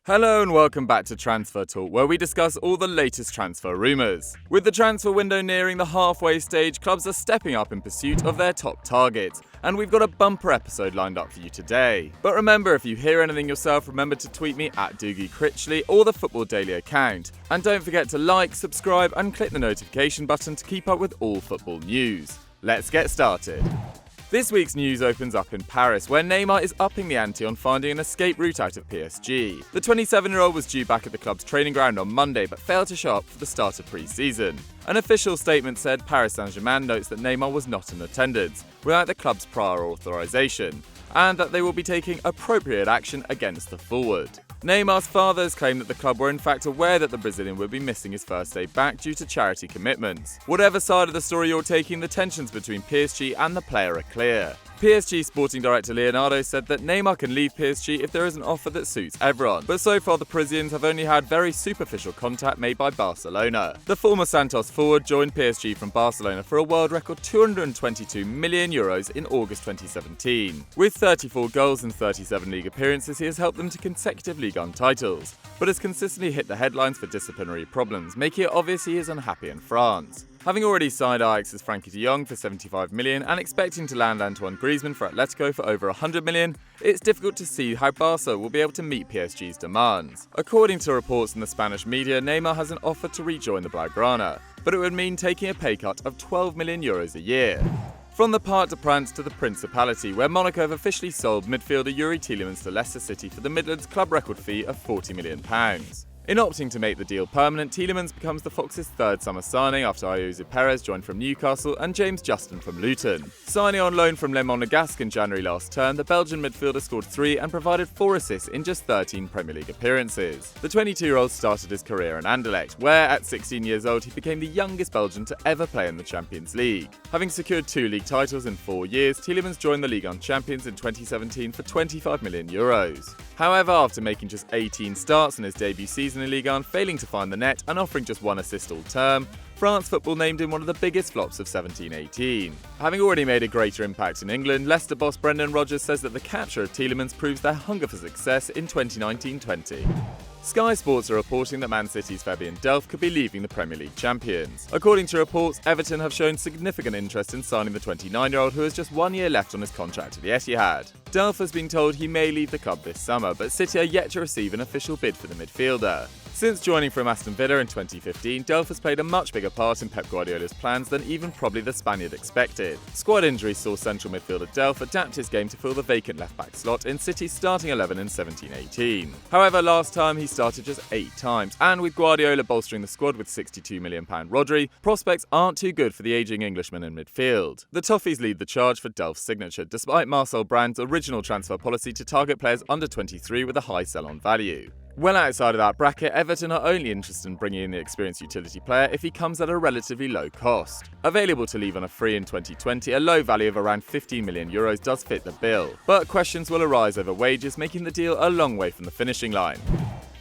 Hello and welcome back to Transfer Talk, where we discuss all the latest transfer rumours. With the transfer window nearing the halfway stage, clubs are stepping up in pursuit of their top targets, and we've got a bumper episode lined up for you today. But remember, if you hear anything yourself, remember to tweet me at Doogie Critchley or the Football Daily account. And don't forget to like, subscribe and click the notification button to keep up with all football news. Let's get started. This week's news opens up in Paris, where Neymar is upping the ante on finding an escape route out of PSG. The 27-year-old was due back at the club's training ground on Monday, but failed to show up for the start of pre-season. An official statement said Paris Saint-Germain notes that Neymar was not in attendance, without the club's prior authorization, and that they will be taking appropriate action against the forward. Neymar's father has claimed that the club were in fact aware that the Brazilian would be missing his first day back due to charity commitments. Whatever side of the story you're taking, the tensions between PSG and the player are clear. PSG sporting director Leonardo said that Neymar can leave PSG if there is an offer that suits everyone, but so far the Parisians have only had very superficial contact made by Barcelona. The former Santos forward joined PSG from Barcelona for a world record €222 million in August 2017. With 34 goals and 37 league appearances, he has helped them to consecutive Ligue 1 titles, but has consistently hit the headlines for disciplinary problems, making it obvious he is unhappy in France. Having already signed Ajax's Frankie de Jong for €75 million and expecting to land Antoine Griezmann for Atletico for over €100 million, it's difficult to see how Barca will be able to meet PSG's demands. According to reports in the Spanish media, Neymar has an offer to rejoin the Blaugrana, but it would mean taking a pay cut of €12 million a year. From the Parc des Princes to the Principality, where Monaco have officially sold midfielder Yuri Tielemans to Leicester City for the Midlands club record fee of £40 million. In opting to make the deal permanent, Tielemans becomes the Foxes' third summer signing after Ayoze Perez joined from Newcastle and James Justin from Luton. Signing on loan from Le Monégasque in January last term, the Belgian midfielder scored 3 and provided 4 assists in just 13 Premier League appearances. The 22-year-old started his career in Anderlecht, where at 16 years old he became the youngest Belgian to ever play in the Champions League. Having secured 2 league titles in 4 years, Tielemans joined the Ligue 1 champions in 2017 for €25 million. However, after making just 18 starts in his debut season in Ligue 1, failing to find the net and offering just 1 assist all term, France Football named him one of the biggest flops of 17-18. Having already made a greater impact in England, Leicester boss Brendan Rodgers says that the capture of Tielemans proves their hunger for success in 2019-20. Sky Sports are reporting that Man City's Fabian Delph could be leaving the Premier League champions. According to reports, Everton have shown significant interest in signing the 29-year-old who has just 1 year left on his contract at the Etihad. Delph has been told he may leave the club this summer, but City are yet to receive an official bid for the midfielder. Since joining from Aston Villa in 2015, Delph has played a much bigger part in Pep Guardiola's plans than even probably the Spaniard expected. Squad injuries saw central midfielder Delph adapt his game to fill the vacant left-back slot in City's starting 11 in 17-18. However, last term he started just 8 times, and with Guardiola bolstering the squad with £62 million Rodri, prospects aren't too good for the ageing Englishman in midfield. The Toffees lead the charge for Delph's signature, despite Marcel Brand's original transfer policy to target players under 23 with a high sell-on value. Well outside of that bracket, Everton are only interested in bringing in the experienced utility player if he comes at a relatively low cost. Available to leave on a free in 2020, a low value of around €15 million does fit the bill, but questions will arise over wages, making the deal a long way from the finishing line.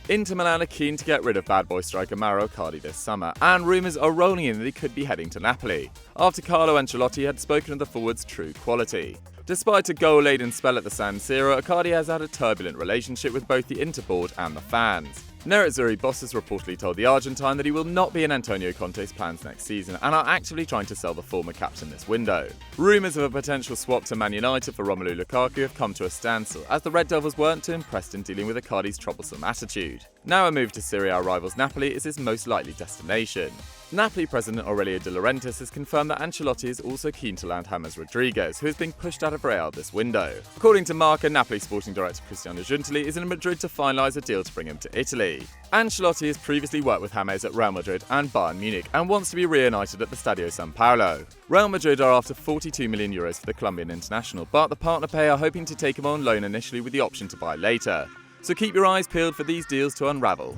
Inter Milan are keen to get rid of bad boy striker Mauro Icardi this summer, and rumours are rolling in that he could be heading to Napoli, after Carlo Ancelotti had spoken of the forward's true quality. Despite a goal-laden spell at the San Siro, Icardi has had a turbulent relationship with both the Inter board and the fans. Nerazzurri bosses reportedly told the Argentine that he will not be in Antonio Conte's plans next season and are actively trying to sell the former captain this window. Rumours of a potential swap to Man United for Romelu Lukaku have come to a standstill, as the Red Devils weren't too impressed in dealing with Icardi's troublesome attitude. Now a move to Serie A rivals Napoli is his most likely destination. Napoli president Aurelio De Laurentiis has confirmed that Ancelotti is also keen to land James Rodriguez, who is being pushed out of Real this window. According to Marca, Napoli sporting director Cristiano Giuntoli is in Madrid to finalise a deal to bring him to Italy. Ancelotti has previously worked with James at Real Madrid and Bayern Munich and wants to be reunited at the Stadio San Paolo. Real Madrid are after €42 million for the Colombian international, but the partner pair are hoping to take him on loan initially with the option to buy later. So keep your eyes peeled for these deals to unravel.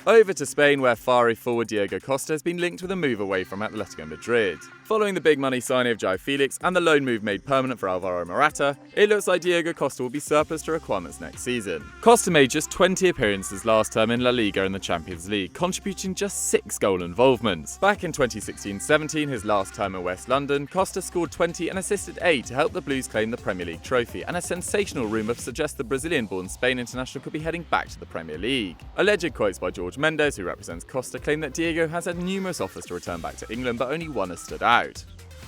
Over to Spain, where fiery forward Diego Costa has been linked with a move away from Atletico Madrid. Following the big money signing of João Felix and the loan move made permanent for Alvaro Morata, it looks like Diego Costa will be surplus to requirements next season. Costa made just 20 appearances last term in La Liga and the Champions League, contributing just 6 goal involvements. Back in 2016-17, his last term in West London, Costa scored 20 and assisted 8 to help the Blues claim the Premier League trophy, and a sensational rumour suggests the Brazilian-born Spain international could be heading back to the Premier League. Alleged quotes by George Mendes, who represents Costa, claim that Diego has had numerous offers to return back to England, but only one has stood out.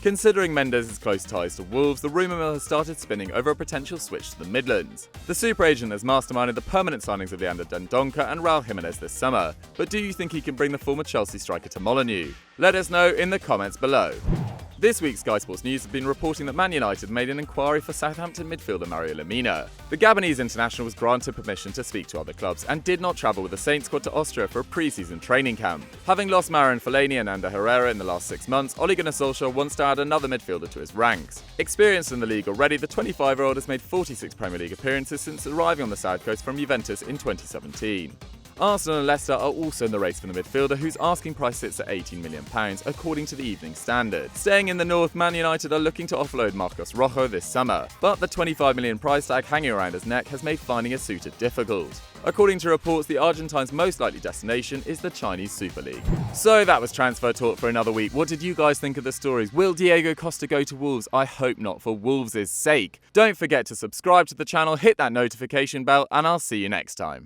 Considering Mendes' close ties to Wolves, the rumour mill has started spinning over a potential switch to the Midlands. The super agent has masterminded the permanent signings of Leander Dendoncker and Raul Jimenez this summer, but do you think he can bring the former Chelsea striker to Molineux? Let us know in the comments below. This week's Sky Sports News have been reporting that Man United made an inquiry for Southampton midfielder Mario Lemina. The Gabonese international was granted permission to speak to other clubs and did not travel with the Saints squad to Austria for a pre-season training camp. Having lost Marouane Fellaini and Ander Herrera in the last 6 months, Ole Gunnar Solskjaer wants to add another midfielder to his ranks. Experienced in the league already, the 25-year-old has made 46 Premier League appearances since arriving on the South Coast from Juventus in 2017. Arsenal and Leicester are also in the race for the midfielder, whose asking price sits at £18 million, according to the Evening Standard. Staying in the north, Man United are looking to offload Marcos Rojo this summer, but the £25 million price tag hanging around his neck has made finding a suitor difficult. According to reports, the Argentine's most likely destination is the Chinese Super League. So that was Transfer Talk for another week. What did you guys think of the stories? Will Diego Costa go to Wolves? I hope not, for Wolves' sake. Don't forget to subscribe to the channel, hit that notification bell, and I'll see you next time.